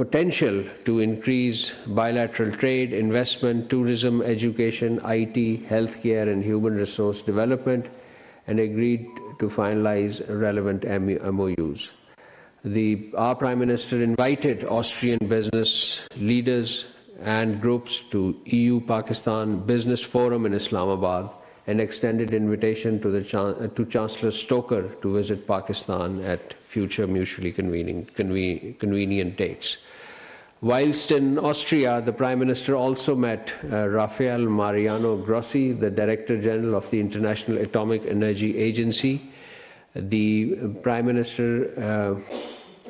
potential to increase bilateral trade, investment, tourism, education, IT, healthcare, and human resource development, and agreed to finalize relevant MOUs. Our Prime Minister invited Austrian business leaders and groups to EU-Pakistan Business Forum in Islamabad and extended invitation to Chancellor Stoker to visit Pakistan at future mutually convenient dates. Whilst in Austria, the Prime Minister also met Rafael Mariano Grossi, the Director General of the International Atomic Energy Agency. The Prime Minister,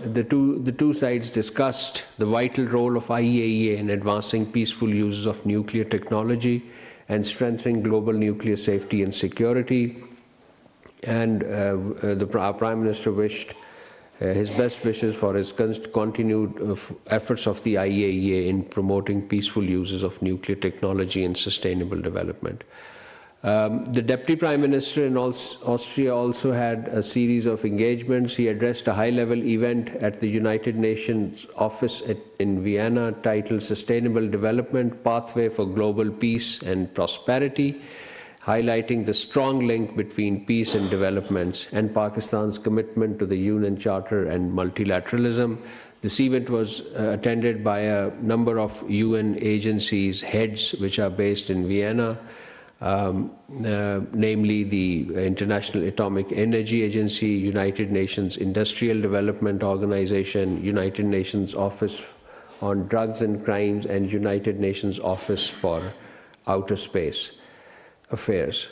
the two sides discussed the vital role of IAEA in advancing peaceful uses of nuclear technology and strengthening global nuclear safety and security. And our Prime Minister wished his best wishes for his continued efforts of the IAEA in promoting peaceful uses of nuclear technology and sustainable development. The Deputy Prime Minister in Austria also had a series of engagements. He addressed a high-level event at the United Nations office in Vienna titled Sustainable Development, Pathway for Global Peace and Prosperity, highlighting the strong link between peace and development and Pakistan's commitment to the UN Charter and multilateralism. This event was attended by a number of UN agencies, heads which are based in Vienna, namely the International Atomic Energy Agency, United Nations Industrial Development Organization, United Nations Office on Drugs and Crimes, and United Nations Office for Outer Space Affairs.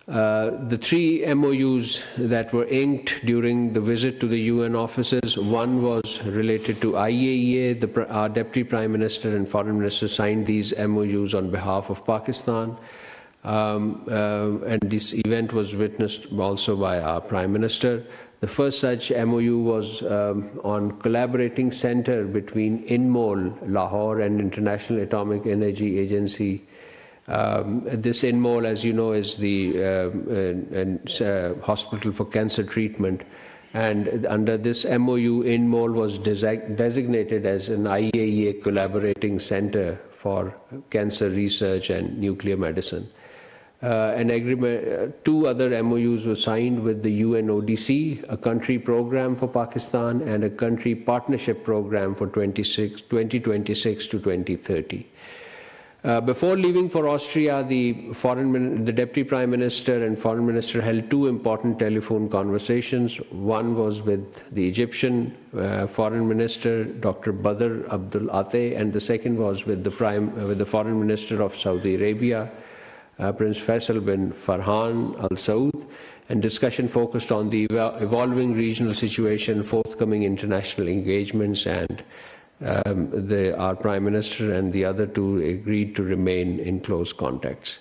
The three MOUs that were inked during the visit to the UN offices, one was related to IAEA. Our Deputy Prime Minister and Foreign Minister signed these MOUs on behalf of Pakistan. And this event was witnessed also by our Prime Minister. The first such MOU was on collaborating center between INMOL, Lahore, and International Atomic Energy Agency. This INMOL, as you know, is the hospital for cancer treatment. And under this MOU, INMOL was designated as an IAEA collaborating center for cancer research and nuclear medicine. An agreement, two other MOUs were signed with the UNODC, a country program for Pakistan, and a country partnership program for 2026 to 2030. Before leaving for Austria, the Deputy Prime Minister and Foreign Minister held two important telephone conversations. One was with the Egyptian Foreign Minister, Dr. Badr Abdul Ate, and the second was with the Foreign Minister of Saudi Arabia, Prince Faisal bin Farhan Al Saud, and discussion focused on the evolving regional situation, forthcoming international engagements, and our Prime Minister and the other two agreed to remain in close contacts.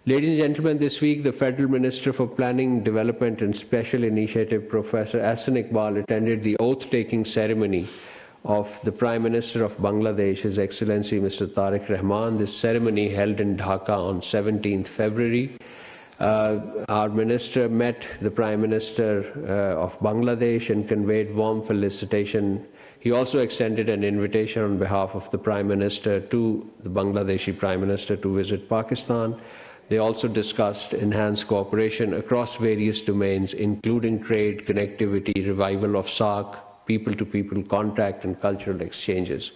Ladies and gentlemen, this week the Federal Minister for Planning, Development and Special Initiative, Professor Ahsan Iqbal, attended the oath-taking ceremony of the Prime Minister of Bangladesh, His Excellency Mr. Tariq Rahman. This ceremony held in Dhaka on 17th February. Our Minister met the Prime Minister of Bangladesh and conveyed warm felicitation. He also extended an invitation on behalf of the Prime Minister to the Bangladeshi Prime Minister to visit Pakistan. They also discussed enhanced cooperation across various domains, including trade, connectivity, revival of SAARC, people-to-people contact, and cultural exchanges.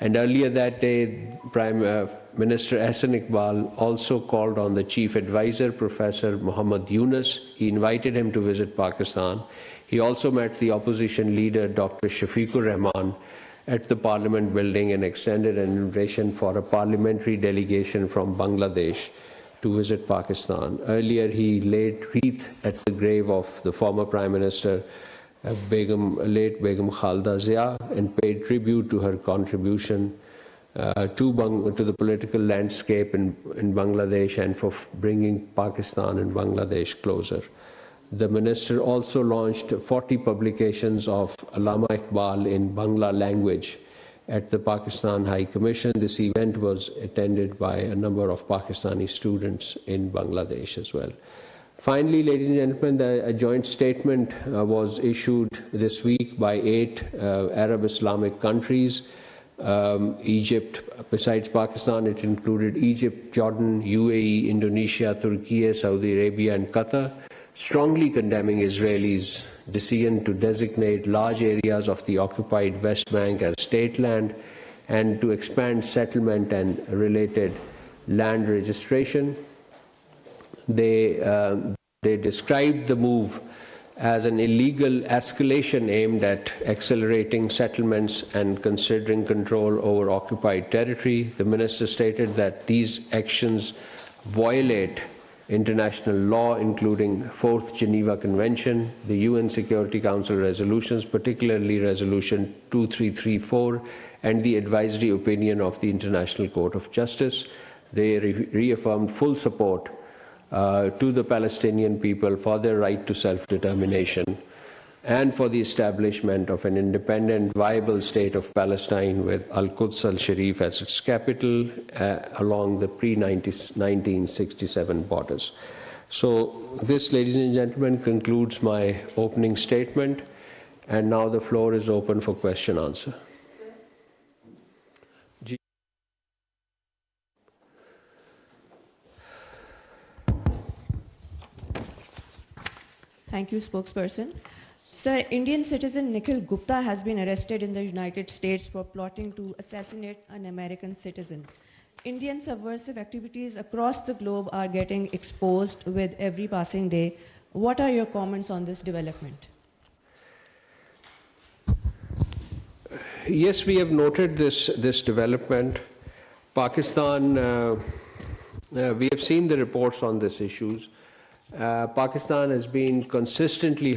And earlier that day, Prime Minister Ahsan Iqbal also called on the Chief Advisor, Professor Muhammad Yunus. He invited him to visit Pakistan. He also met the opposition leader, Dr. Shafiqur Rahman, at the Parliament building and extended an invitation for a parliamentary delegation from Bangladesh to visit Pakistan. Earlier, he laid wreath at the grave of the former Prime Minister, late Begum Khalda Zia, and paid tribute to her contribution to the political landscape in Bangladesh and for bringing Pakistan and Bangladesh closer. The Minister also launched 40 publications of Allama Iqbal in Bangla language at the Pakistan High Commission. This event was attended by a number of Pakistani students in Bangladesh as well. Finally, ladies and gentlemen, a joint statement was issued this week by 8 Arab Islamic countries. Egypt, besides Pakistan, it included Egypt, Jordan, UAE, Indonesia, Turkey, Saudi Arabia, and Qatar, strongly condemning Israelis' decision to designate large areas of the occupied West Bank as state land and to expand settlement and related land registration. They described the move as an illegal escalation aimed at accelerating settlements and considering control over occupied territory. The minister stated that these actions violate international law, including 4th Geneva Convention, the UN Security Council resolutions, particularly Resolution 2334, and the advisory opinion of the International Court of Justice. They reaffirmed full support to the Palestinian people for their right to self-determination and for the establishment of an independent, viable state of Palestine with Al-Quds al-Sharif as its capital along the pre-1967 borders. So this, ladies and gentlemen, concludes my opening statement, and now the floor is open for question-answer. Thank you, spokesperson. Sir, Indian citizen Nikhil Gupta has been arrested in the United States for plotting to assassinate an American citizen. Indian subversive activities across the globe are getting exposed with every passing day. What are your comments on this development? Yes, we have noted this development. Pakistan, we have seen the reports on these issues. Pakistan has been consistently